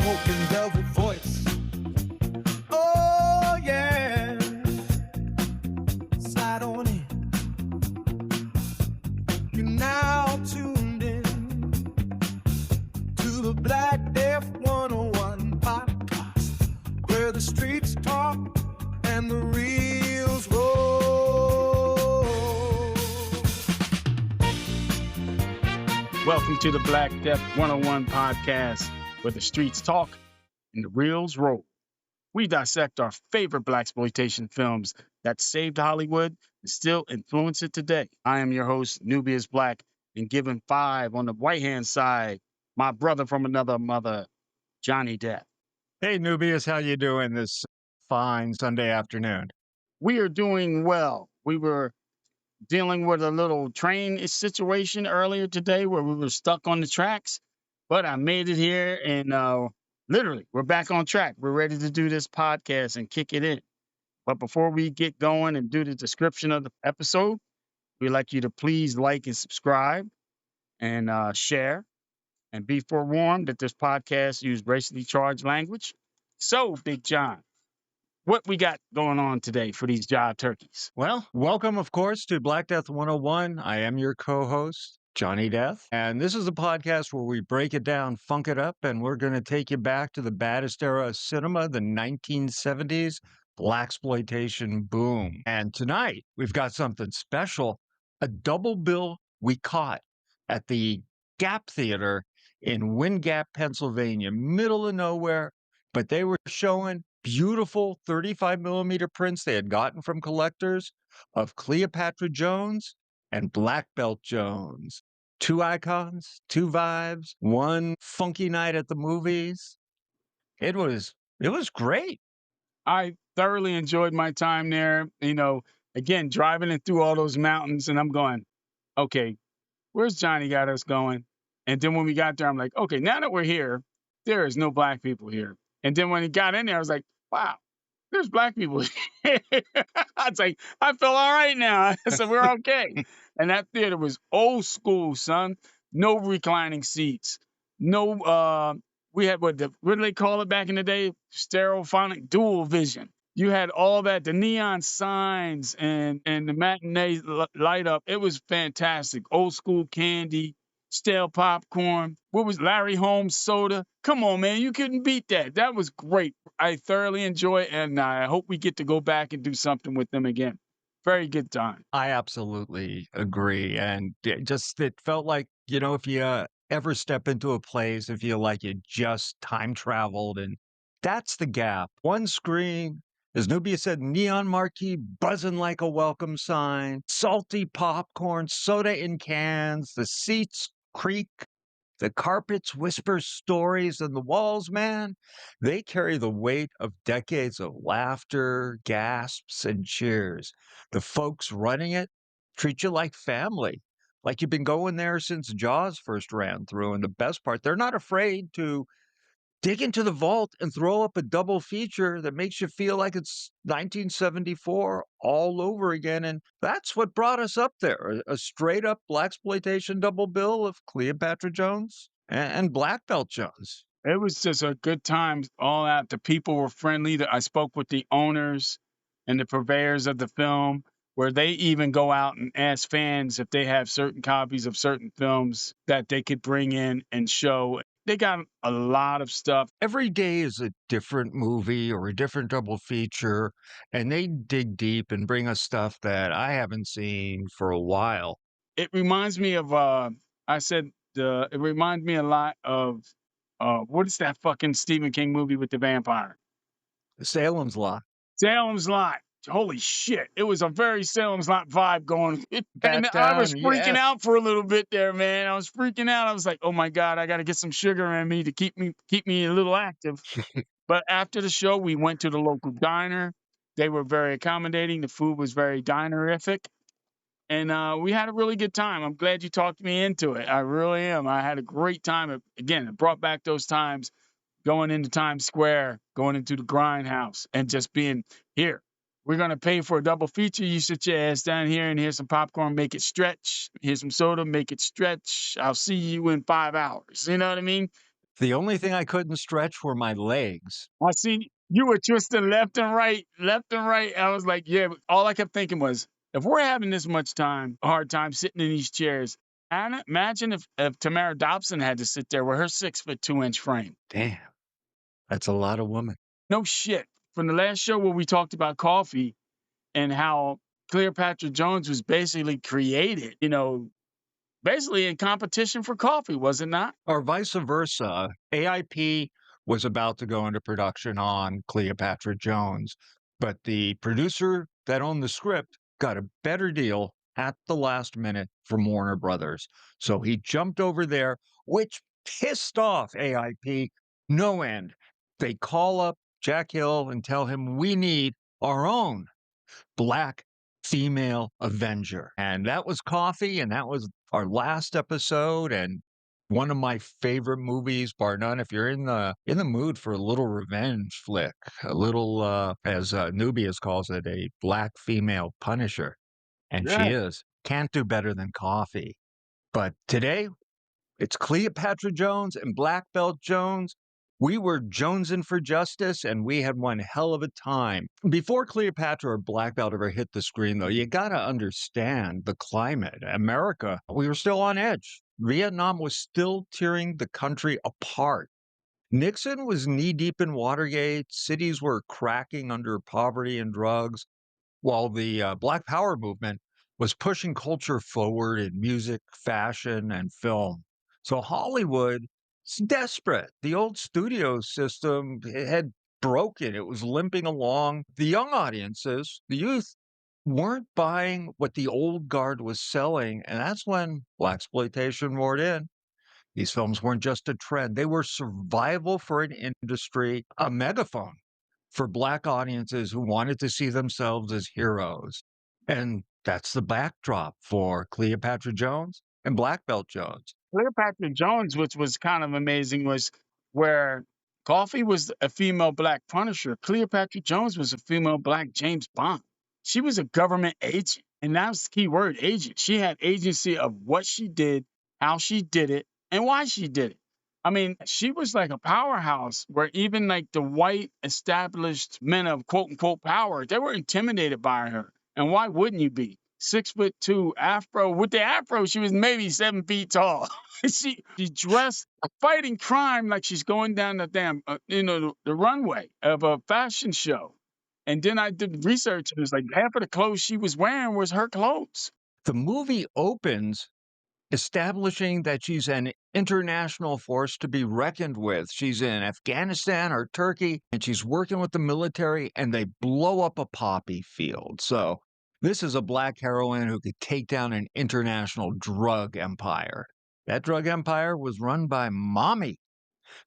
smoking velvet voice. Oh yeah, slide on in. You're now tuned in to the Black Death 101 podcast, where the streets talk and the reels roll. Welcome to the Black Death 101 podcast, where the streets talk and the reels roll. We dissect our favorite blaxploitation films that saved Hollywood and still influence it today. I am your host, Nubius Black, and given 5 on the right-hand side, my brother from another mother, Johnny Depp. Hey, Nubius, how you doing this fine Sunday afternoon? We are doing well. We were dealing with a little train situation earlier today where we were stuck on the tracks, but I made it here and literally we're back on track. We're ready to do this podcast and kick it in. But before we get going and do the description of the episode, we'd like you to please like and subscribe and share, and be forewarned that this podcast uses racially charged language. So, Big John, what we got going on today for these jive turkeys? Well, welcome, of course, to Black Death 101. I am your co-host, Johnny Death, and this is a podcast where we break it down, funk it up, and we're going to take you back to the baddest era of cinema, the 1970s Blaxploitation boom. And tonight, we've got something special, a double bill we caught at the Gap Theater in Wind Gap, Pennsylvania, middle of nowhere, but they were showing beautiful 35 millimeter prints they had gotten from collectors of Cleopatra Jones and Black Belt Jones. 2 icons, 2 vibes, one funky night at the movies. It was great. I thoroughly enjoyed my time there. You know, again, driving it through all those mountains, and I'm going, okay, where's Johnny got us going? And then when we got there, I'm like, okay, now that we're here, there is no black people here. And then when he got in there, I was like, wow, there's black people here. I was like, I feel all right now. So we're okay. And that theater was old school, son. No reclining seats. No, we had what do they call it back in the day? Stereophonic dual vision. You had all that, the neon signs and the matinee light up. It was fantastic. Old school candy, stale popcorn. What was Larry Holmes soda? Come on, man. You couldn't beat that. That was great. I thoroughly enjoy it, and I hope we get to go back and do something with them again. Very good time. I absolutely agree. And it felt like, if you ever step into a place, if you like you just time traveled, and that's the Gap. One screen, as Nubia said, neon marquee buzzing like a welcome sign, salty popcorn, soda in cans, the seats creak, the carpets whisper stories, and the walls, man, they carry the weight of decades of laughter, gasps, and cheers. The folks running it treat you like family, like you've been going there since Jaws first ran through. And the best part, they're not afraid to dig into the vault and throw up a double feature that makes you feel like it's 1974 all over again. And that's what brought us up there, a straight up blaxploitation double bill of Cleopatra Jones and Black Belt Jones. It was just a good time all out. The people were friendly. I spoke with the owners and the purveyors of the film, where they even go out and ask fans if they have certain copies of certain films that they could bring in and show. They got a lot of stuff. Every day is a different movie or a different double feature, and they dig deep and bring us stuff that I haven't seen for a while. It reminds me of, it reminds me a lot of, what is that fucking Stephen King movie with the vampire? Salem's Lot. Salem's Lot. Holy shit. It was a very Salem's Lot vibe going. And I was freaking out for a little bit there, man. I was freaking out. I was like, oh my God, I got to get some sugar in me to keep me a little active. But after the show, we went to the local diner. They were very accommodating. The food was very dinerific. And we had a really good time. I'm glad you talked me into it. I really am. I had a great time. Again, it brought back those times going into Times Square, going into the grindhouse, and just being here. We're going to pay for a double feature. You sit your ass down here and here's some popcorn, make it stretch. Here's some soda, make it stretch. I'll see you in 5 hours. You know what I mean? The only thing I couldn't stretch were my legs. I seen you were twisting left and right, left and right. I was like, yeah. All I kept thinking was, if we're having this much hard time sitting in these chairs, and imagine if Tamara Dobson had to sit there with her 6'2" frame. Damn, that's a lot of woman. No shit. From the last show where we talked about coffee and how Cleopatra Jones was basically created, basically in competition for coffee, was it not? Or vice versa. AIP was about to go into production on Cleopatra Jones, but the producer that owned the script got a better deal at the last minute from Warner Brothers. So he jumped over there, which pissed off AIP no end. They call up Jack Hill and tell him, we need our own Black female Avenger. And that was Coffee, and that was our last episode, and one of my favorite movies, bar none. If you're in the mood for a little revenge flick, a little as Nubius calls it, a Black female Punisher. And she Yeah. is. Can't do better than Coffee. But today it's Cleopatra Jones and Black Belt Jones. We were jonesing for justice, and we had one hell of a time. Before Cleopatra or Black Belt ever hit the screen, though, you got to understand the climate. America, we were still on edge. Vietnam was still tearing the country apart. Nixon was knee-deep in Watergate. Cities were cracking under poverty and drugs, while the Black Power movement was pushing culture forward in music, fashion, and film. So Hollywood is desperate. The old studio system had broken. It was limping along. The young audiences, the youth, weren't buying what the old guard was selling, and that's when Blaxploitation roared in. These films weren't just a trend, they were survival for an industry, a megaphone for Black audiences who wanted to see themselves as heroes. And that's the backdrop for Cleopatra Jones and Black Belt Jones. Cleopatra Jones, which was kind of amazing, was where Coffee was a female Black Punisher. Cleopatra Jones was a female Black James Bond. She was a government agent, and that's the key word, agent. She had agency of what she did, how she did it, and why she did it. I mean, she was like a powerhouse where even like the white established men of quote unquote power, they were intimidated by her. And why wouldn't you be? 6'2" afro. With the afro, she was maybe 7 feet tall. she dressed fighting crime like she's going down the damn, the runway of a fashion show. And then I did research, and it was like half of the clothes she was wearing was her clothes. The movie opens establishing that she's an international force to be reckoned with. She's in Afghanistan or Turkey, and she's working with the military, and they blow up a poppy field. So this is a Black heroine who could take down an international drug empire. That drug empire was run by Mommy,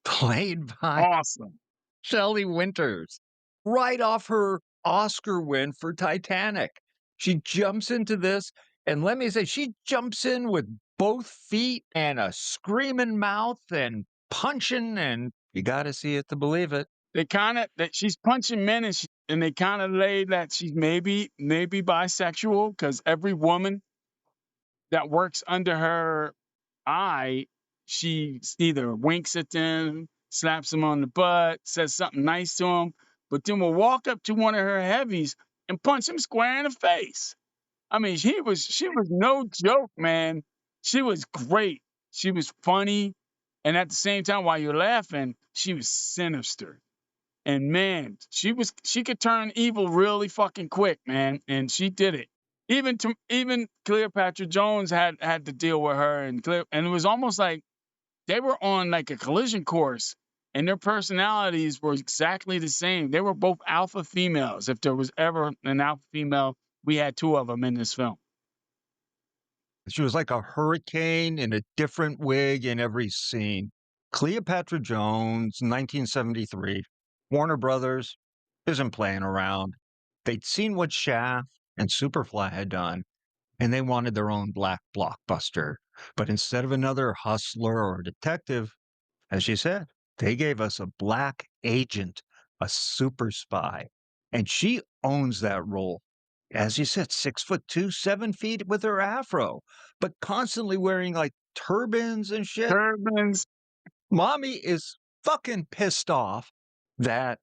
played by Awesome. Shelley Winters, right off her Oscar win for Titanic. She jumps into this, and let me say, she jumps in with both feet and a screaming mouth and punching, and you got to see it to believe it. They kind of that she's punching men, and they kind of lay that she's maybe bisexual, because every woman that works under her eye, she either winks at them, slaps them on the butt, says something nice to them, but then will walk up to one of her heavies and punch him square in the face. I mean, she was no joke, man. She was great. She was funny, and at the same time, while you're laughing, she was sinister. And man, she could turn evil really fucking quick, man, and she did it. Even Cleopatra Jones had to deal with her, and it was almost like they were on like a collision course, and their personalities were exactly the same. They were both alpha females. If there was ever an alpha female, we had two of them in this film. She was like a hurricane in a different wig in every scene. Cleopatra Jones, 1973. Warner Brothers isn't playing around. They'd seen what Shaft and Superfly had done, and they wanted their own Black blockbuster. But instead of another hustler or detective, as you said, they gave us a Black agent, a super spy. And she owns that role. As you said, 6'2", 7 feet with her afro, but constantly wearing like turbans and shit. Turbans, Mommy is fucking pissed off that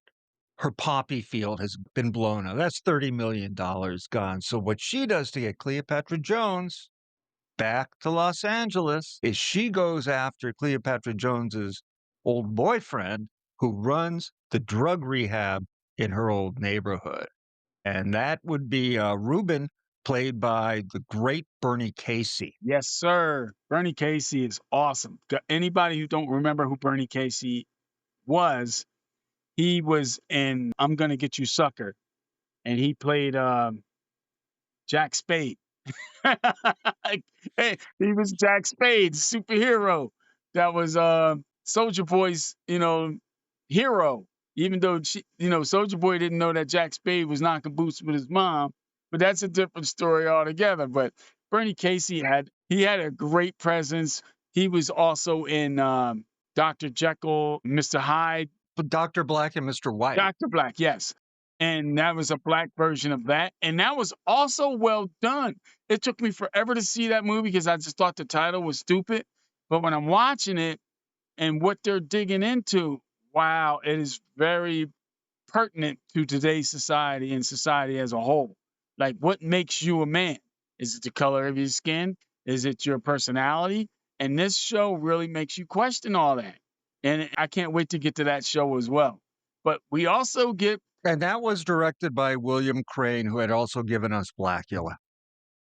her poppy field has been blown up. That's $30 million gone. So what she does to get Cleopatra Jones back to Los Angeles is she goes after Cleopatra Jones's old boyfriend who runs the drug rehab in her old neighborhood. And that would be Ruben, played by the great Bernie Casey. Yes, sir. Bernie Casey is awesome. Anybody who don't remember who Bernie Casey was, he was in I'm Gonna Get You Sucker, and he played Jack Spade. Hey, he was Jack Spade, superhero. That was Soldier Boy's, hero. Even though Soldier Boy didn't know that Jack Spade was knocking boots with his mom, but that's a different story altogether. But Bernie Casey had a great presence. He was also in Dr. Jekyll, Mr. Hyde. Dr. Black and Mr. White. Dr. Black, yes. And that was a black version of that. And that was also well done. It took me forever to see that movie because I just thought the title was stupid. But when I'm watching it and what they're digging into, wow, it is very pertinent to today's society and society as a whole. Like, what makes you a man? Is it the color of your skin? Is it your personality? And this show really makes you question all that. And I can't wait to get to that show as well. But we also get And that was directed by William Crane, who had also given us Blackula.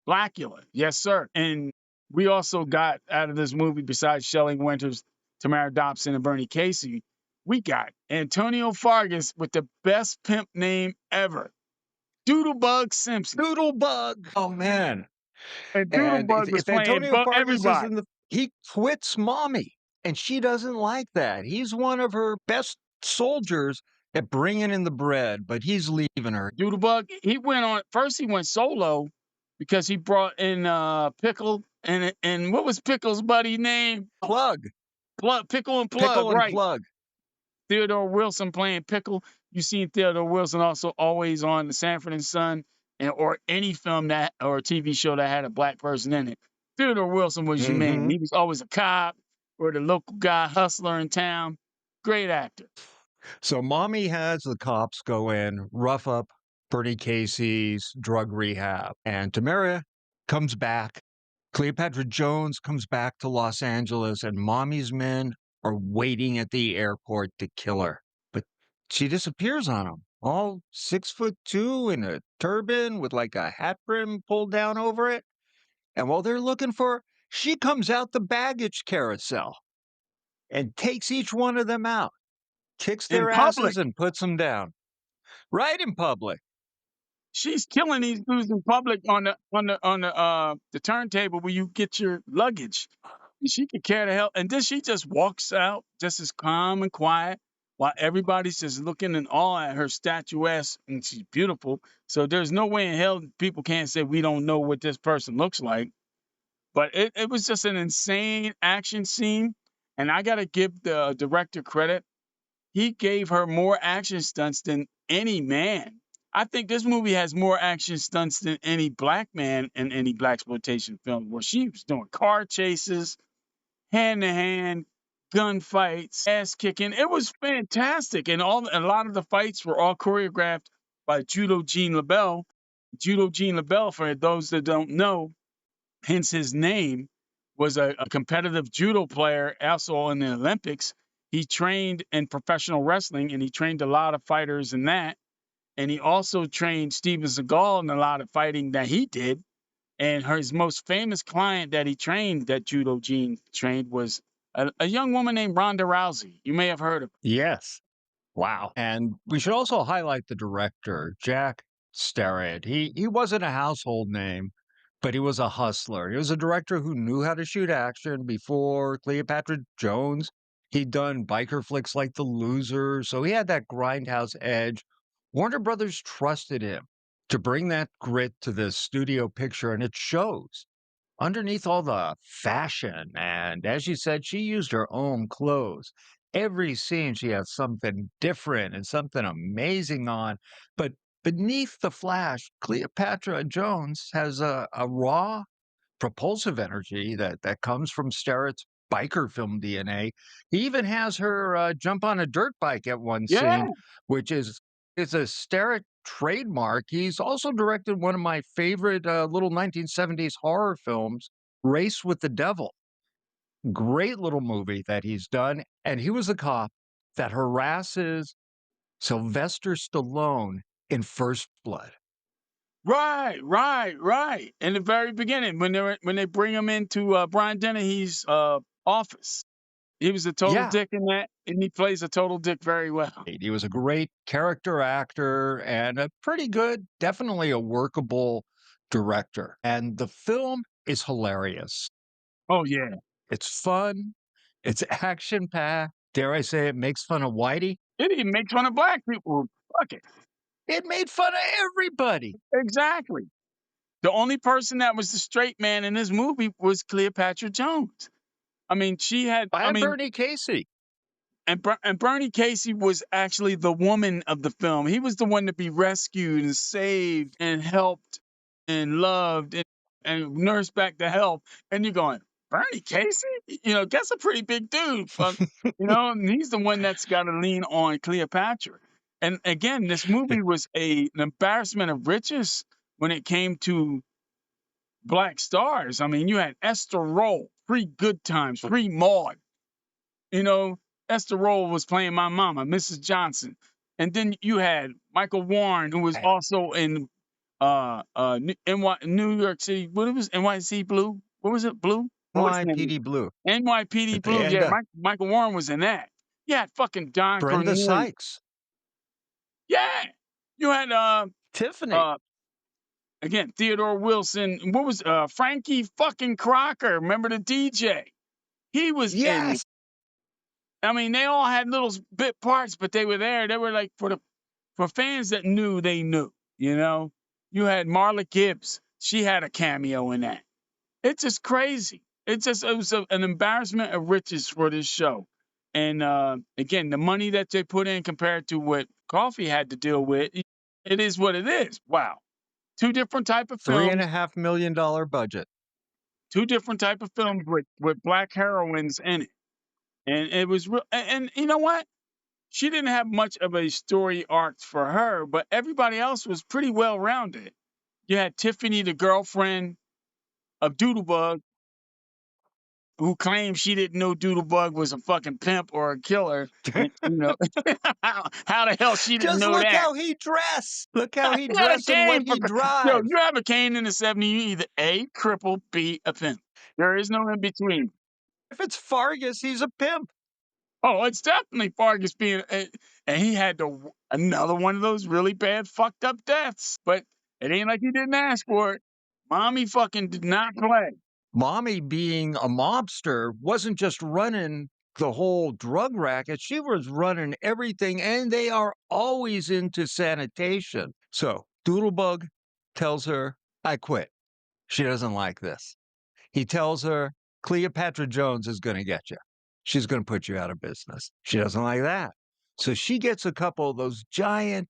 Blackula, yes, sir. And we also got out of this movie, besides Shelley Winters, Tamara Dobson, and Bernie Casey, we got Antonio Fargas with the best pimp name ever, Doodlebug Simpson. Doodlebug. Oh, man. And And Doodlebug was if playing Antonio Fargas is everybody. in he quits Mommy, and she doesn't like that. He's one of her best soldiers at bringing in the bread, but he's leaving her. Doodlebug, he went solo because he brought in Pickle and what was Pickle's buddy name? Plug. Pickle and Plug, Pickle and right. Plug. Theodore Wilson playing Pickle. You've seen Theodore Wilson also always on the Sanford and Son or any film or TV show that had a black person in it. Theodore Wilson was your man. He was always a cop or the local guy, hustler in town. Great actor. So Mommy has the cops go in, rough up Bernie Casey's drug rehab, and Tamara comes back. Cleopatra Jones comes back to Los Angeles, and Mommy's men are waiting at the airport to kill her. But she disappears on them, all 6'2" in a turban with like a hat brim pulled down over it. And while they're looking for her, she comes out the baggage carousel and takes each one of them out, kicks their asses and puts them down. Right in public. She's killing these dudes in public on the turntable where you get your luggage. She could care the hell. And then she just walks out just as calm and quiet while everybody's just looking in awe at her statuesque, and she's beautiful. So there's no way in hell people can't say we don't know what this person looks like. But it was just an insane action scene. And I got to give the director credit. He gave her more action stunts than any man. I think this movie has more action stunts than any black man in any blaxploitation film, where she was doing car chases, hand-to-hand, gunfights, ass-kicking. It was fantastic. And a lot of the fights were all choreographed by Judo Gene LaBelle. Judo Gene LaBelle, for those that don't know, hence his name, was a competitive judo player, also in the Olympics. He trained in professional wrestling, and he trained a lot of fighters in that. And he also trained Steven Seagal in a lot of fighting that he did. And his most famous client that he trained, that Judo Gene trained, was a young woman named Ronda Rousey. You may have heard of her. Yes. Wow. And we should also highlight the director, Jack Starrett. He wasn't a household name, but he was a hustler. He was a director who knew how to shoot action before Cleopatra Jones. He'd done biker flicks like The Loser, so he had that grindhouse edge. Warner Brothers trusted him to bring that grit to this studio picture, and it shows. Underneath all the fashion, and as you said, she used her own clothes. Every scene, she has something different and something amazing on. But beneath the flash, Cleopatra Jones has a raw, propulsive energy that comes from Starrett's biker film DNA. He even has her jump on a dirt bike at one Yeah. scene, which is a Starrett trademark. He's also directed one of my favorite little 1970s horror films, Race with the Devil. Great little movie that he's done. And he was the cop that harasses Sylvester Stallone in First Blood. Right. In the very beginning, when they bring him into Brian Dennehy's office, he was a total Yeah, dick in that, and he plays a total dick very well. he was a great character actor and a pretty good, definitely a workable director. And the film is hilarious. Oh yeah, It's fun, it's action packed. Dare I say it makes fun of Whitey? it even makes fun of black people. Fuck it, It made fun of everybody. exactly. The only person that was the straight man in this movie was Cleopatra Jones. I mean, And Bernie Casey. and Bernie Casey was actually the woman of the film. He was the one to be rescued and saved and helped and loved and nursed back to health. And you're going, Bernie Casey? That's a pretty big dude. And he's the one that's got to lean on Cleopatra. And again, this movie was an embarrassment of riches when it came to black stars. I mean, you had Esther Roll, free Good Times, free Maud. You know, Esther Roll was playing my mama, Mrs. Johnson. And then you had Michael Warren, who was also in New York City. What it was NYC Blue? What was it? Blue? What was the name? NYPD Blue. NYPD Blue. And Yeah, Michael Warren was in that. You had fucking Don Brenda Cornelius. Sykes. Yeah. You had Tiffany. again, Theodore Wilson. What was Frankie fucking Crocker? Remember the DJ? He was in. Yes. I mean, they all had little bit parts, but they were there. They were like for fans that knew, they knew. You had Marla Gibbs. She had a cameo in that. It's just crazy. It was an embarrassment of riches for this show. And again, the money that they put in compared to what Coffee had to deal with, it is what it is. Wow. Two different type of films. $3.5 million budget. Two different type of films with black heroines in it. And it was real. And you know what? She didn't have much of a story arc for her, but everybody else was pretty well rounded. You had Tiffany, the girlfriend of Doodlebug, who claimed she didn't know Doodlebug was a fucking pimp or a killer. And, how the hell she didn't Just know look that? how he dressed. Look how he He had a dressed and what cane he for- drives. Yo, you have a cane in the 70s, you either A, cripple, B, a pimp. There is no in between. If it's Fargus, he's a pimp. Oh, it's definitely Fargus being, and he had another one of those really bad fucked up deaths. But it ain't like he didn't ask for it. Mommy fucking did not play. Mommy, being a mobster, wasn't just running the whole drug racket. She was running everything, and they are always into sanitation. So Doodlebug tells her, I quit. She doesn't like this. He tells her, Cleopatra Jones is going to get you. She's going to put you out of business. She doesn't like that. So she gets a couple of those giant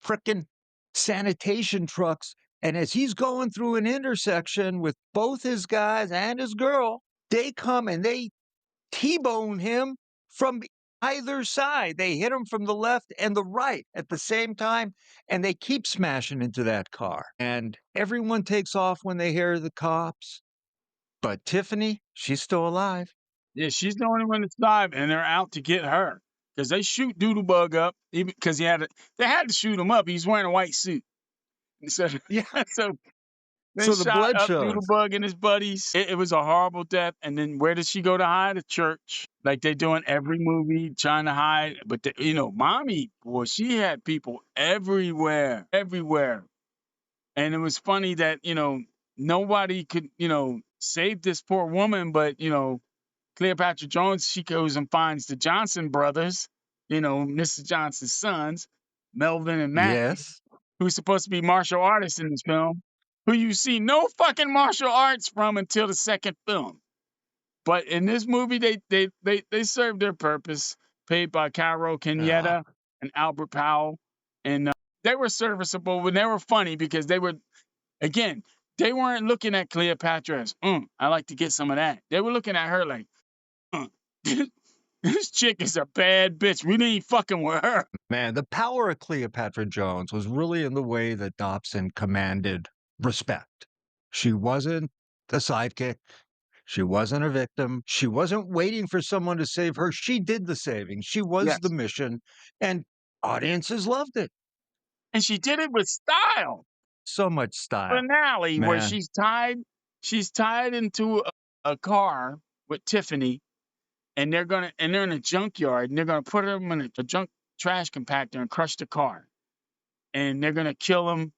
frickin' sanitation trucks. And as he's going through an intersection with both his guys and his girl, they come and they T-bone him from either side. They hit him from the left and the right at the same time, and they keep smashing into that car. And everyone takes off when they hear the cops. But Tiffany, she's still alive. Yeah, she's the only one that's alive, and they're out to get her because they shoot Doodlebug up, even because they had to shoot him up. He's wearing a white suit, and so Yeah. so they So the shot blood up shows. Doodlebug and his buddies. It was a horrible death. And then where does she go to hide? A church, like they do in every movie, trying to hide. But Mommy, boy, she had people everywhere. And it was funny that nobody could save this poor woman, but Cleopatra Jones, she goes and finds the Johnson brothers, Mrs. Johnson's sons, Melvin and Matt, Yes. who's supposed to be martial artists in this film, who you see no fucking martial arts from until the second film. But in this movie, they served their purpose, paid by Cairo Kenyatta and Albert Powell. And they were serviceable, and they were funny because they weren't looking at Cleopatra as, I like to get some of that. They were looking at her like, This chick is a bad bitch. We ain't fucking with her. Man, the power of Cleopatra Jones was really in the way that Dobson commanded respect. She wasn't a sidekick. She wasn't a victim. She wasn't waiting for someone to save her. She did the saving. She was the Yes. mission, and audiences loved it. And she did it with style. So much style. Finale where Man. she's tied into a car with Tiffany, and they're in a junkyard, and they're gonna put them in a junk trash compactor and crush the car, and they're gonna kill him.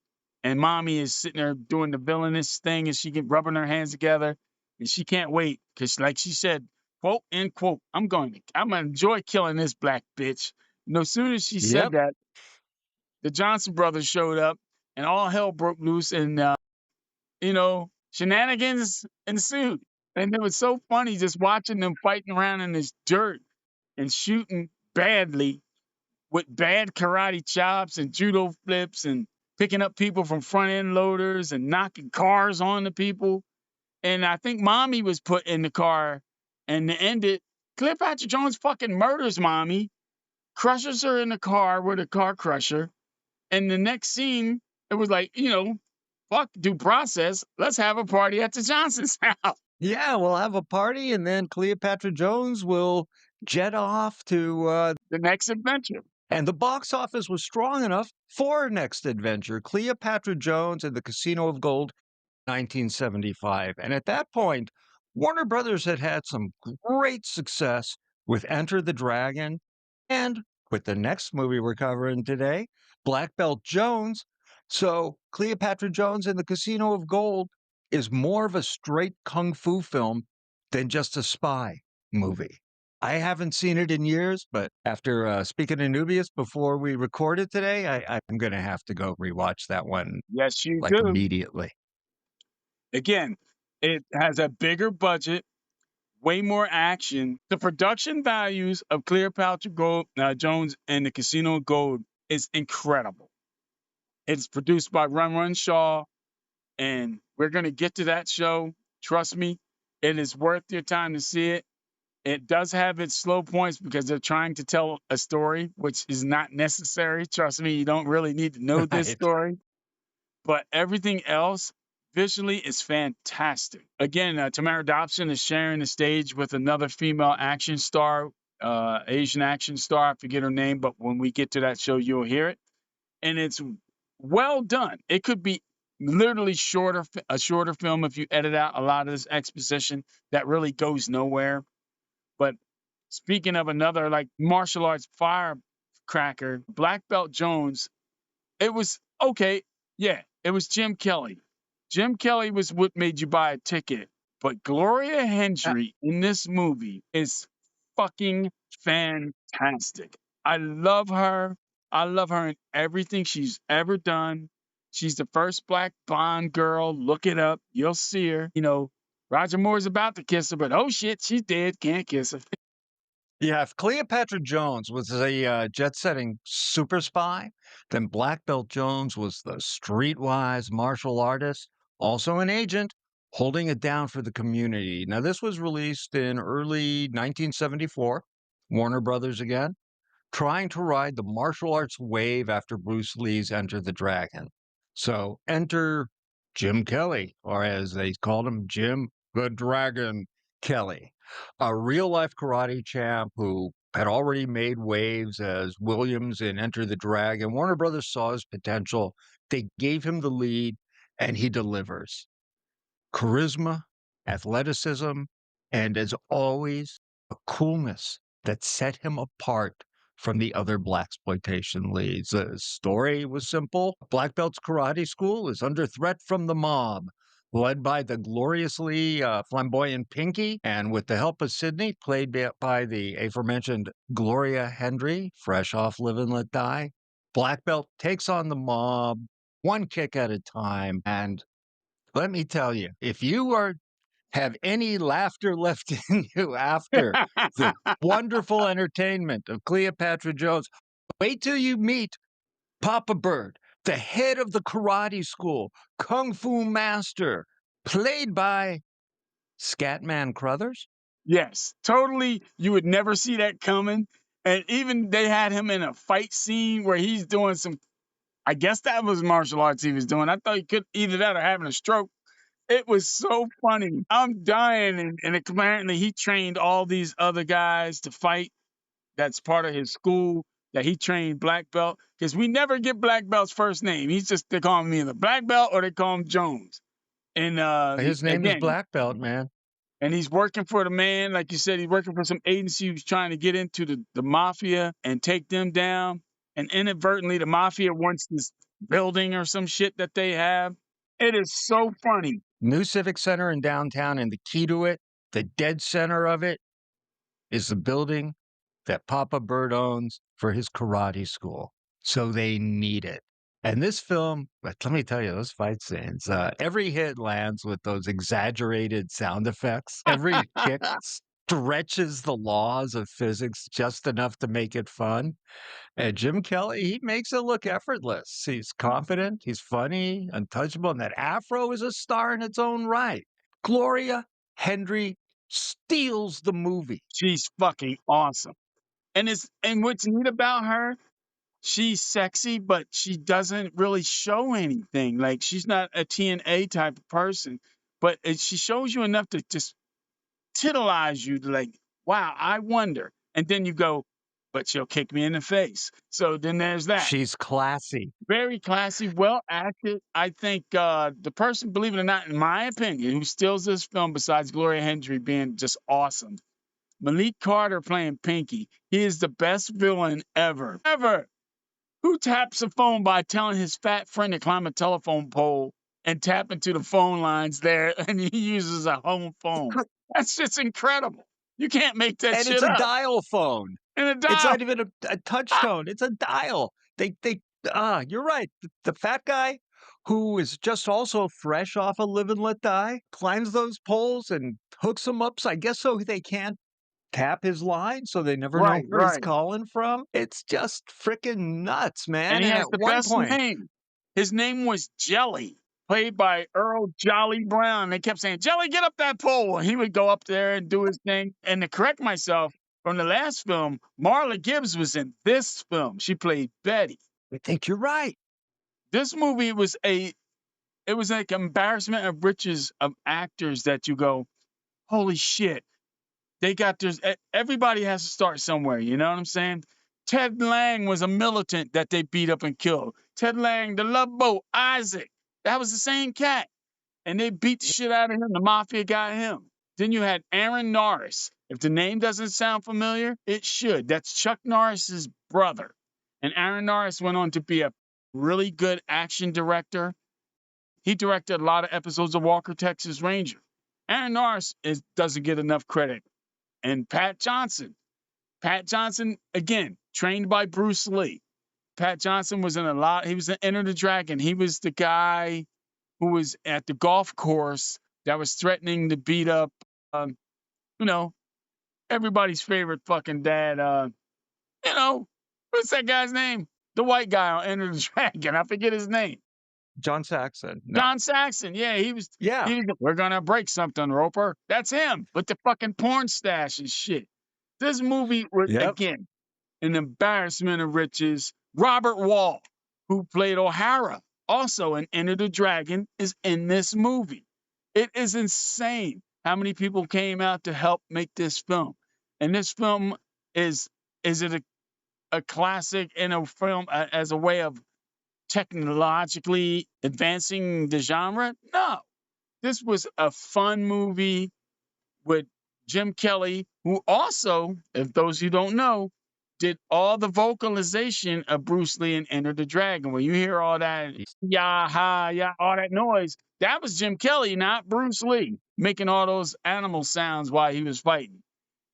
And mommy is sitting there doing the villainous thing, and she get rubbing her hands together, and she can't wait because, like she said, quote end quote, I'm gonna enjoy killing this black bitch. As soon as she said Yep. that, the Johnson brothers showed up, and all hell broke loose, and shenanigans ensued. And it was so funny just watching them fighting around in this dirt and shooting badly with bad karate chops and judo flips and picking up people from front end loaders and knocking cars on the people. And I think mommy was put in the car, and to end it, Cleopatra Jones fucking murders mommy, crushes her in the car with a car crusher. And the next scene, it was like, fuck due process. Let's have a party at the Johnson's house. Yeah, we'll have a party, and then Cleopatra Jones will jet off to The next adventure. and the box office was strong enough for next adventure, Cleopatra Jones and the Casino of Gold, 1975. And at that point, Warner Brothers had had some great success with Enter the Dragon and with the next movie we're covering today, Black Belt Jones. So Cleopatra Jones and the Casino of Gold is more of a straight kung fu film than just a spy movie. I haven't seen it in years, but after speaking to Nubius before we recorded today, I'm going to have to go rewatch that one Yes, you like do. immediately. Again, it has a bigger budget, way more action. The production values of Cleopatra Jones and the Casino of Gold is incredible. It's produced by Run Shaw, and we're going to get to that show. Trust me, it is worth your time to see it. It does have its slow points because they're trying to tell a story, which is not necessary. Trust me, you don't really need to know this Right. story. But everything else visually is fantastic. Again, Tamara Dobson is sharing the stage with another female action star, Asian action star. I forget her name, but when we get to that show, you'll hear it. And it's well done. It could be literally a shorter film if you edit out a lot of this exposition that really goes nowhere. But speaking of another like martial arts firecracker, Black Belt Jones, it was okay. Yeah, it was Jim Kelly. Jim Kelly was what made you buy a ticket. But Gloria Hendry in this movie is fucking fantastic. I love her. I love her in everything she's ever done. She's the first black Bond girl. Look it up. You'll see her. Roger Moore's about to kiss her, but oh shit, she's dead. Can't kiss her. Yeah, if Cleopatra Jones was a jet-setting super spy, then Black Belt Jones was the streetwise martial artist, also an agent, holding it down for the community. Now, this was released in early 1974, Warner Brothers again, trying to ride the martial arts wave after Bruce Lee's Enter the Dragon. So enter Jim Kelly, or as they called him, Jim the Dragon Kelly, a real life karate champ who had already made waves as Williams in Enter the Dragon. Warner Brothers saw his potential. They gave him the lead, and he delivers. Charisma, athleticism, and as always, a coolness that set him apart from the other blaxploitation leads. The story was simple. Black Belt's karate school is under threat from the mob, led by the gloriously flamboyant Pinky, and with the help of Sydney, played by the aforementioned Gloria Hendry, fresh off Live and Let Die. Black Belt takes on the mob, one kick at a time, and let me tell you, if you have any laughter left in you after the wonderful entertainment of Cleopatra Jones, wait till you meet Papa Bird, the head of the karate school, Kung Fu master, played by Scatman Crothers. Yes, totally. You would never see that coming. And even they had him in a fight scene where he's doing some, I guess that was martial arts he was doing. I thought he could either that or having a stroke. It was so funny. I'm dying. And apparently he trained all these other guys to fight. That's part of his school that he trained black belt. Because we never get black belt's first name. He's just, they call him either black belt or they call him Jones. And His name is again, Black Belt, man. and he's working for the man, like you said, he's working for some agency who's trying to get into the mafia and take them down. And inadvertently, the mafia wants this building or some shit that they have. It is so funny. New Civic Center in downtown, and the key to it, the dead center of it, is the building that Papa Bird owns for his karate school. So they need it. And this film, but let me tell you, those fight scenes, every hit lands with those exaggerated sound effects. Every kick stretches the laws of physics just enough to make it fun. And Jim Kelly, he makes it look effortless. He's confident, he's funny, untouchable, and that afro is a star in its own right. Gloria Hendry steals the movie. She's fucking awesome. And what's neat about her, she's sexy, but she doesn't really show anything. Like she's not a TNA type of person, but she shows you enough to just titilize you to like, wow, I wonder. And then you go, but she'll kick me in the face. So then there's that. She's classy. Very classy, well acted. I think the person, believe it or not, in my opinion, who steals this film besides Gloria Hendry being just awesome, Malik Carter playing Pinky. He is the best villain ever. Ever. Who taps a phone by telling his fat friend to climb a telephone pole and tap into the phone lines there, and he uses a home phone? That's just incredible. You can't make that And shit it's a up. dial phone. And a dial. It's not even a touch tone. It's a dial. You're right. The fat guy who is just also fresh off a Live and Let Die climbs those poles and hooks them up. So I guess so they can't tap his line, so they never know where he's calling from. It's just freaking nuts, man. And he has at the one best point, name. His name was Jelly, played by Earl Jolly Brown. They kept saying, Jelly, get up that pole. And he would go up there and do his thing. And to correct myself, from the last film, Marla Gibbs was in this film. She played Betty. I think you're right. This movie was like embarrassment of riches of actors that you go, holy shit. They got this. Everybody has to start somewhere. You know what I'm saying? Ted Lang was a militant that they beat up and killed. Ted Lang, the Love Boat, Isaac. That was the same cat. And they beat the shit out of him. The mafia got him. Then you had Aaron Norris. If the name doesn't sound familiar, it should. That's Chuck Norris's brother. And Aaron Norris went on to be a really good action director. He directed a lot of episodes of Walker, Texas Ranger. Aaron Norris doesn't get enough credit. And Pat Johnson, again, trained by Bruce Lee. Pat Johnson was in a lot. He was in Enter the Dragon. He was the guy who was at the golf course that was threatening to beat up, everybody's favorite fucking dad. What's that guy's name? The white guy on Enter the Dragon. I forget his name. John Saxon. No. John Saxon. Yeah, he was. Yeah. We're going to break something, Roper. That's him with the fucking porn stash and shit. This movie was, again, an embarrassment of riches. Robert Wall, who played O'Hara, also in Enter the Dragon, is in this movie. It is insane how many people came out to help make this film. And this film is it a classic in a film as a way of technologically advancing the genre? No. This was a fun movie with Jim Kelly, who also, if those who don't know, did all the vocalization of Bruce Lee in Enter the Dragon. When you hear all that, yah, ha, yeah, all that noise, that was Jim Kelly, not Bruce Lee, making all those animal sounds while he was fighting.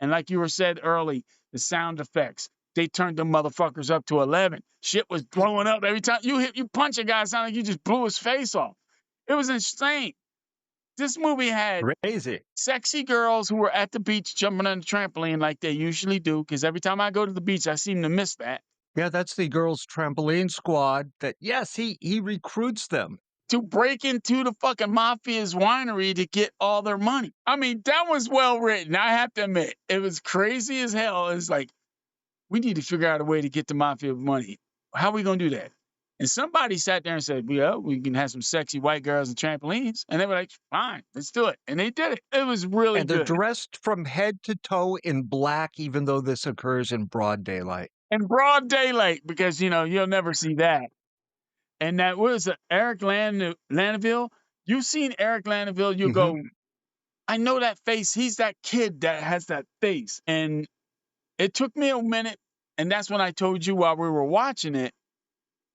And like you were said early, the sound effects, they turned them motherfuckers up to 11. Shit was blowing up every time you punch a guy, it sounded like you just blew his face off. It was insane. This movie had crazy sexy girls who were at the beach jumping on the trampoline like they usually do, because every time I go to the beach, I seem to miss that. Yeah, that's the girls' trampoline squad that, yes, he recruits them. to break into the fucking mafia's winery to get all their money. I mean, that was well written. I have to admit, it was crazy as hell. It's like, we need to figure out a way to get the mafia money. How are we going to do that? And somebody sat there and said, well, we can have some sexy white girls and trampolines. And they were like, fine, let's do it. And they did it. It was really And they're good. dressed from head to toe in black, even though this occurs in broad daylight. In broad daylight, because, you'll never see that. And that was Eric Landeville. You've seen Eric Landeville, you go, I know that face. He's that kid that has that face. And it took me a minute. And that's when I told you while we were watching it,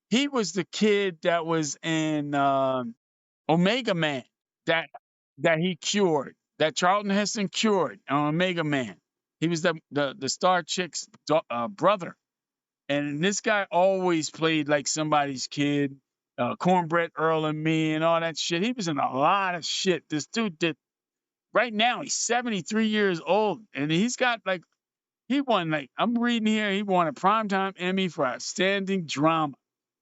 he was the kid that was in Omega Man that he cured, that Charlton Heston cured on Omega Man. He was the Star Chick's brother. And this guy always played like somebody's kid, Cornbread Earl and Me and all that shit. He was in a lot of shit. This dude did, right now, he's 73 years old. And he's got he won, I'm reading here, he won a Primetime Emmy for Outstanding Drama,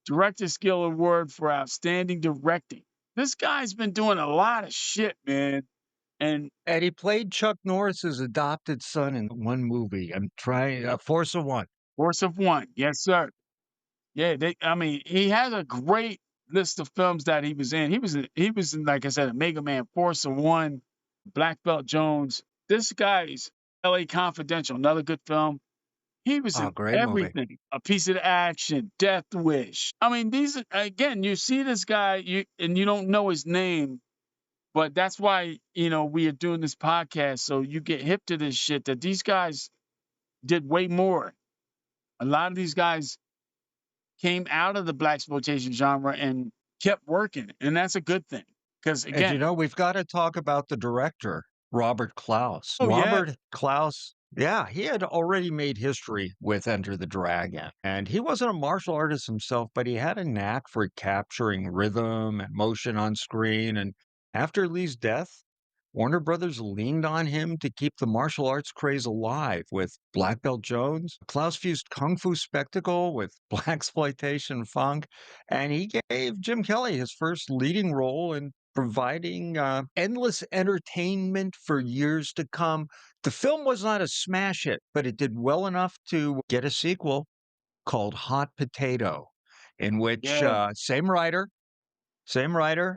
Director Skill Award for Outstanding Directing. This guy's been doing a lot of shit, man. And he played Chuck Norris's adopted son in one movie. I'm trying, Force of One. Force of One, yes, sir. Yeah, he has a great list of films that he was in. He was in, like I said, a Mega Man, Force of One, Black Belt Jones. This guy's L.A. Confidential, another good film. He was in everything. Movie. A Piece of the Action, Death Wish. I mean, these, again, you see this guy, and you don't know his name, but that's why, we are doing this podcast, so you get hip to this shit, that these guys did way more. A lot of these guys came out of the blaxploitation genre and kept working, and that's a good thing. Because, again... And, we've got to talk about the director, Robert Klaus. Oh, Robert Klaus... Yeah, he had already made history with Enter the Dragon, and he wasn't a martial artist himself, but he had a knack for capturing rhythm and motion on screen, and after Lee's death, Warner Brothers leaned on him to keep the martial arts craze alive with Black Belt Jones. Klaus fused kung fu spectacle with blaxploitation funk, and he gave Jim Kelly his first leading role in providing endless entertainment for years to come. The film was not a smash hit, but it did well enough to get a sequel called Hot Potato, in which same writer,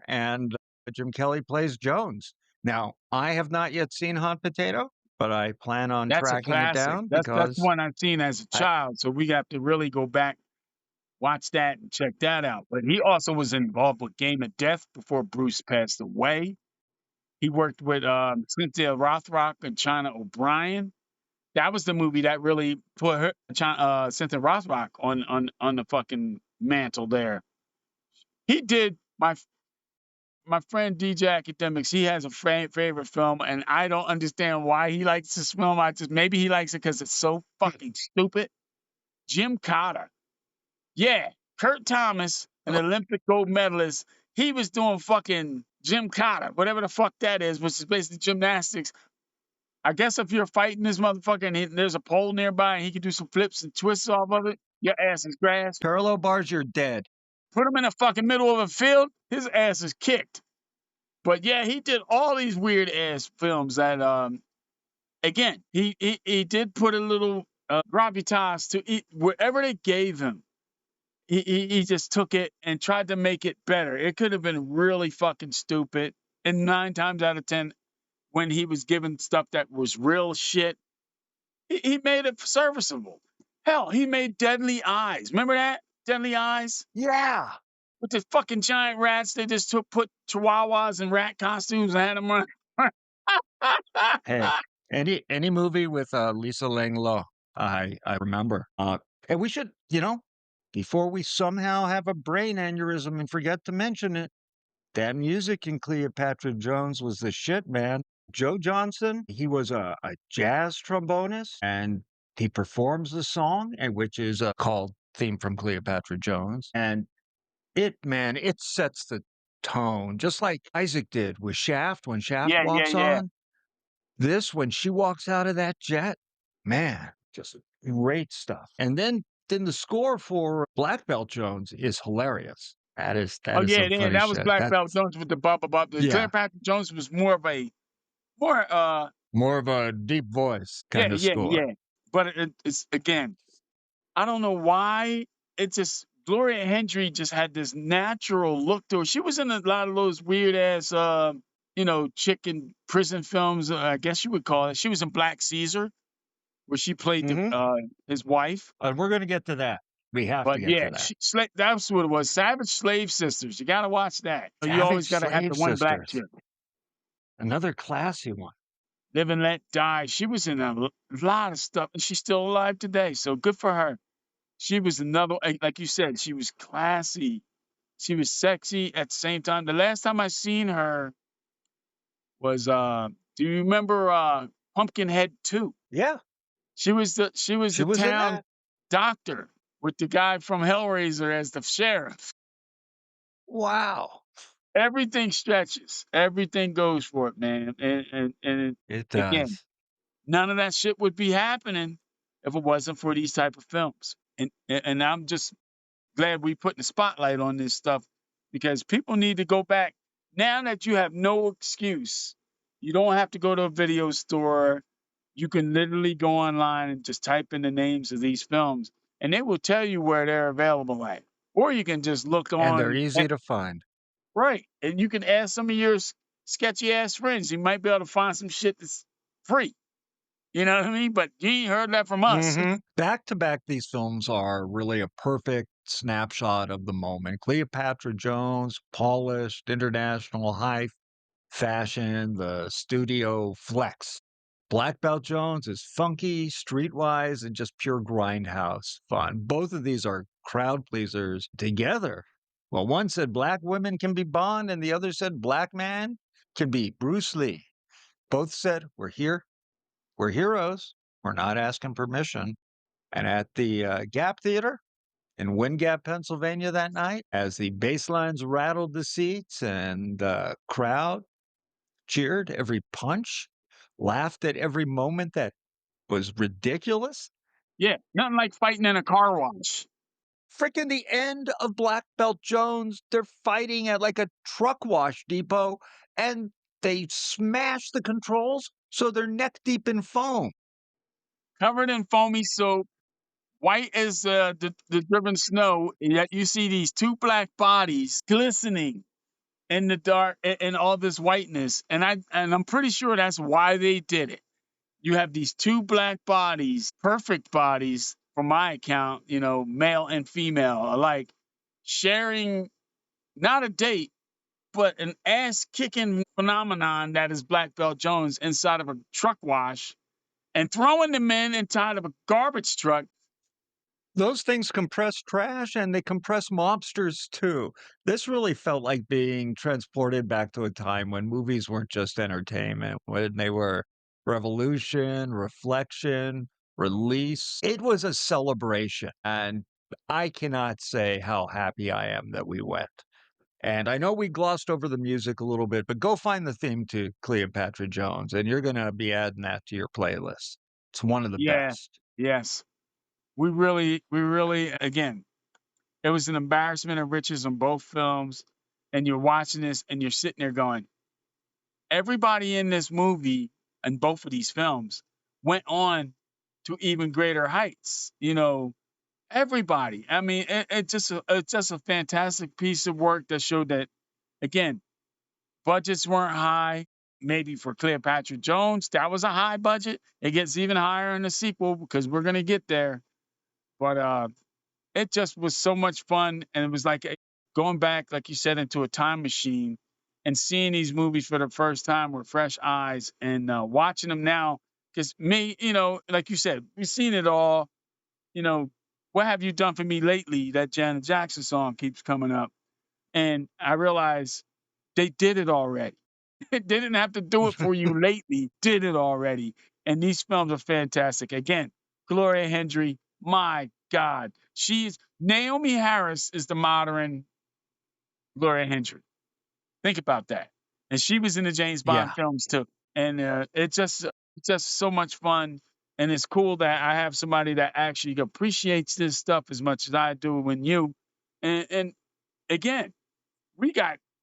and Jim Kelly plays Jones. Now, I have not yet seen Hot Potato, but I plan on tracking it down. That's one I've seen as a child, so we have to really go back, watch that, and check that out. But he also was involved with Game of Death before Bruce passed away. He worked with Cynthia Rothrock and China O'Brien. That was the movie that really put her, Cynthia Rothrock on the fucking mantle there. He did my friend DJ Academics. He has a favorite film, and I don't understand why he likes this film. Maybe he likes it because it's so fucking stupid. Jim Cotter. Yeah, Kurt Thomas, an Olympic gold medalist. He was doing fucking Jim Cotter, whatever the fuck that is, which is basically gymnastics. I guess if you're fighting this motherfucker and there's a pole nearby and he can do some flips and twists off of it, your ass is grass. Parallel bars, you're dead. Put him in the fucking middle of a field, his ass is kicked. But yeah, he did all these weird ass films that, again, he did put a little gravitas to it, wherever they gave him. He just took it and tried to make it better. It could have been really fucking stupid. And 9 times out of 10, when he was given stuff that was real shit, he made it serviceable. Hell, he made Deadly Eyes. Remember that? Deadly Eyes? Yeah. With the fucking giant rats, they just put chihuahuas in rat costumes and had them run. Hey, any movie with Lisa Langlois, I remember. And we should, before we somehow have a brain aneurysm and forget to mention it, that music in Cleopatra Jones was the shit, man. Joe Johnson, he was a jazz trombonist, and he performs the song, which is called Theme from Cleopatra Jones. And it sets the tone, just like Isaac did with Shaft when Shaft walks on. This, when she walks out of that jet, man, just great stuff. And then the score for Black Belt Jones is hilarious. That Oh is yeah, some yeah, funny that was shit. Black Belt That's Jones with the bubble bub. The yeah, Cleopatra Jones was more of a more more of a deep voice yeah, kind of yeah, score. yeah. But it's again, I don't know why it just Gloria Hendry just had this natural look to her. She was in a lot of those weird ass chicken prison films, I guess you would call it. She was in Black Caesar where she played the Mhm. his wife. And we're gonna get to that. We have to But get yeah, to that. that's what it was. Savage Slave Sisters. You got to watch that. You Savage always got to have Slave the one black Sisters, chick. another classy one. Live and Let Die. She was in a lot of stuff, and she's still alive today. So good for her. She was another, like you said, she was classy. She was sexy at the same time. The last time I seen her was, do you remember Pumpkinhead 2? Yeah, She was she the was in town that. doctor with the guy from Hellraiser as the sheriff. Wow. Everything stretches. Everything goes for it, man. And It again, does. none of that shit would be happening if it wasn't for these type of films. And I'm just glad we put the spotlight on this stuff because people need to go back now that you have no excuse. You don't have to go to a video store. You can literally go online and just type in the names of these films, and they will tell you where they're available at. Or you can just look And they're on easy to find. right, and you can ask some of your sketchy ass friends. You might be able to find some shit that's free. You know what I mean? But you ain't heard that from us. Back to back, these films are really a perfect snapshot of the moment. Cleopatra Jones, polished, international high fashion, the studio flex. Black Belt Jones is funky, streetwise, and just pure grindhouse fun. Both of these are crowd pleasers together. Well, one said black women can be Bond, and the other said black man can be Bruce Lee. Both said, we're here, we're heroes, we're not asking permission. And at the Gap Theater in Wind Gap, Pennsylvania that night, as the bass lines rattled the seats and the crowd cheered every punch, laughed at every moment that was ridiculous. Yeah, nothing like fighting in a car wash. Frickin' the end of Black Belt Jones, they're fighting at like a truck wash depot and they smash the controls so they're neck deep in foam. Covered in foamy soap, white as the driven snow, yet you see these two black bodies glistening in the dark in all this whiteness. And I'm pretty sure that's why they did it. You have these two black bodies, perfect bodies from my account, male and female alike, sharing not a date, but an ass kicking phenomenon that is Black Belt Jones inside of a truck wash and throwing the men inside of a garbage truck. Those things compress trash and they compress mobsters too. This really felt like being transported back to a time when movies weren't just entertainment, when they were revolution, reflection, release. It was a celebration. And I cannot say how happy I am that we went. And I know we glossed over the music a little bit, but go find the theme to Cleopatra Jones, and you're going to be adding that to your playlist. It's one of the Yeah, best. yes. We really, again, it was an embarrassment of riches on both films. And you're watching this and you're sitting there going, everybody in this movie and both of these films went on to even greater heights. Everybody. I mean, it's just a fantastic piece of work that showed that again, budgets weren't high. Maybe for Cleopatra Jones, that was a high budget. It gets even higher in the sequel because we're gonna get there. But it just was so much fun, and it was like going back, like you said, into a time machine and seeing these movies for the first time with fresh eyes and watching them now. Because me, like you said, we've seen it all. You know, what have you done for me lately? That Janet Jackson song keeps coming up, and I realize they did it already. They didn't have to do it for you lately. Did it already. And these films are fantastic. Again, Gloria Hendry, my God. She's Naomi Harris is the modern Gloria Hendry. Think about that. And she was in the James Yeah. Bond films too. And it's just so much fun. And it's cool that I have somebody that actually appreciates this stuff as much as I do when you. And again,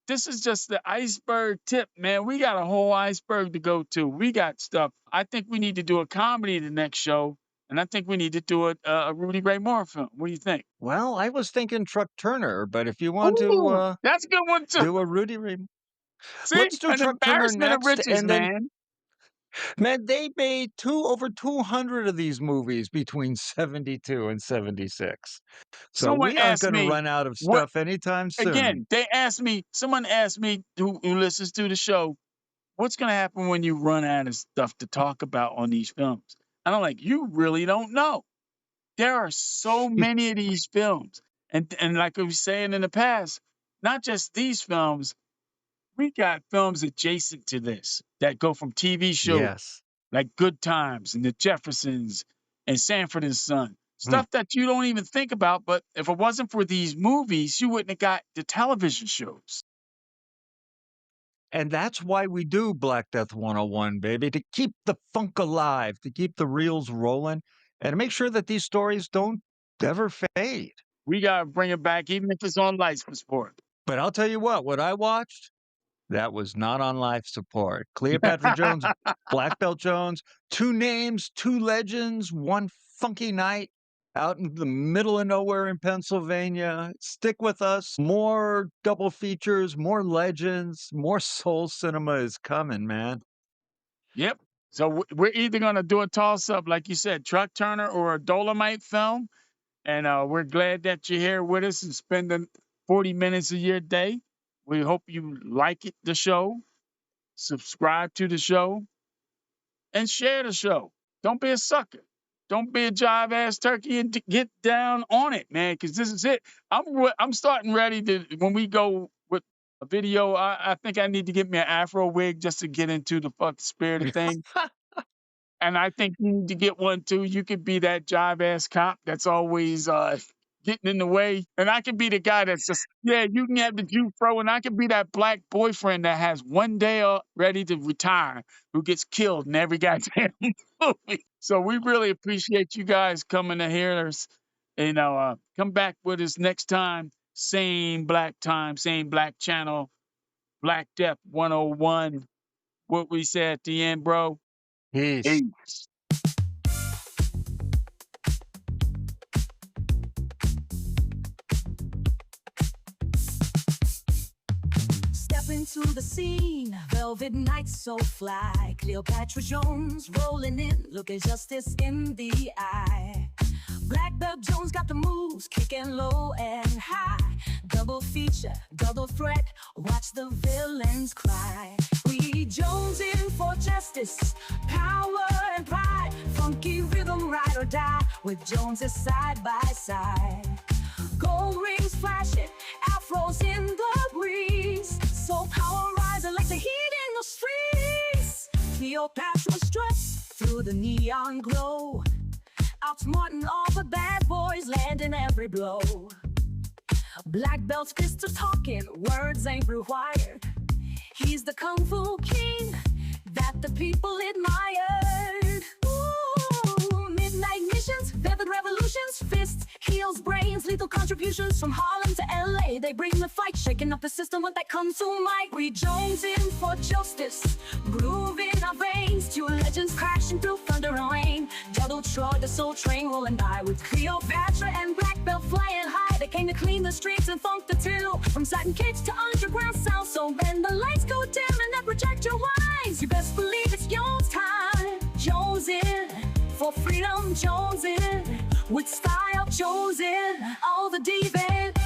this is just the iceberg tip, man. We got a whole iceberg to go to. We got stuff. I think we need to do a comedy the next show, and I think we need to do a Rudy Ray Moore film. What do you think? Well, I was thinking Truck Turner, but if you want to Ooh, that's a good one too. do a Rudy Ray, See, let's do an Truck Turner embarrassment of next. riches, And then, man. man, they made over 200 of these movies between 72 and 76. So Someone we aren't asked going to me run out of what. stuff anytime soon. Again, someone asked me who listens to the show, what's going to happen when you run out of stuff to talk about on these films? And I'm like, you really don't know. There are so many of these films. And like I was saying in the past, not just these films, we got films adjacent to this that go from TV shows Yes. like Good Times and The Jeffersons and Sanford and Son. Hmm. Stuff that you don't even think about, but if it wasn't for these movies, you wouldn't have got the television shows. And that's why we do Black Death 101, baby, to keep the funk alive, to keep the reels rolling, and to make sure that these stories don't ever fade. We got to bring it back, even if it's on life support. But I'll tell you what I watched, that was not on life support. Cleopatra Jones, Black Belt Jones, 2 names, 2 legends, 1 funky night out in the middle of nowhere in Pennsylvania. Stick with us. More double features, more legends, more soul cinema is coming, man. Yep. So we're either going to do a toss-up, like you said, Truck Turner or a Dolomite film. And we're glad that you're here with us and spending 40 minutes of your day. We hope you like the show, subscribe to the show, and share the show. Don't be a sucker. Don't be a jive ass turkey and get down on it, man, because this is it. I'm starting ready to, when we go with a video, I think I need to get me an Afro wig just to get into the fucking spirit of things. And I think you need to get one too. You could be that jive ass cop that's always getting in the way. And I could be the guy that's just, yeah, you can have the Jew fro, and I could be that black boyfriend that has one day ready to retire who gets killed in every goddamn movie. So we really appreciate you guys coming to hear us. You know, come back with us next time. Same black time, same black channel, Black Death 101. What we say at the end, bro? Peace. Peace. Step into the scene, velvet night so fly. Cleopatra Jones rolling in, looking justice in the eye. Black Belt Jones got the moves, kicking low and high. Double feature, double threat, watch the villains cry. We Jones in for justice, power and pride. Funky rhythm, ride or die, with Joneses side by side. Gold rings flashing, afros in the breeze. So power rising like the heat in the streets. Cleopatra struts through the neon glow, outsmarting all the bad boys, landing every blow. Black Belt's fists are talking, words ain't required. He's the Kung Fu King that the people admired. Ooh, midnight missions, vivid revolutions, fists, heels, brains, lethal contributions from Harlem to LA. They bring the fight, shaking up the system with that Kung Fu might. We Jones in for justice, groove in our veins. 2 legends crashing through thunder and rain. Juggle Troy, the soul train rolling by, with Cleopatra and Black Belt flying high. They came to clean the streets and funk the till, from satin kicks to underground sound. So when the lights go dim and that projector whines, you best believe it's Jones time. Jones in for freedom, Jones in with style, Jones in all the divas.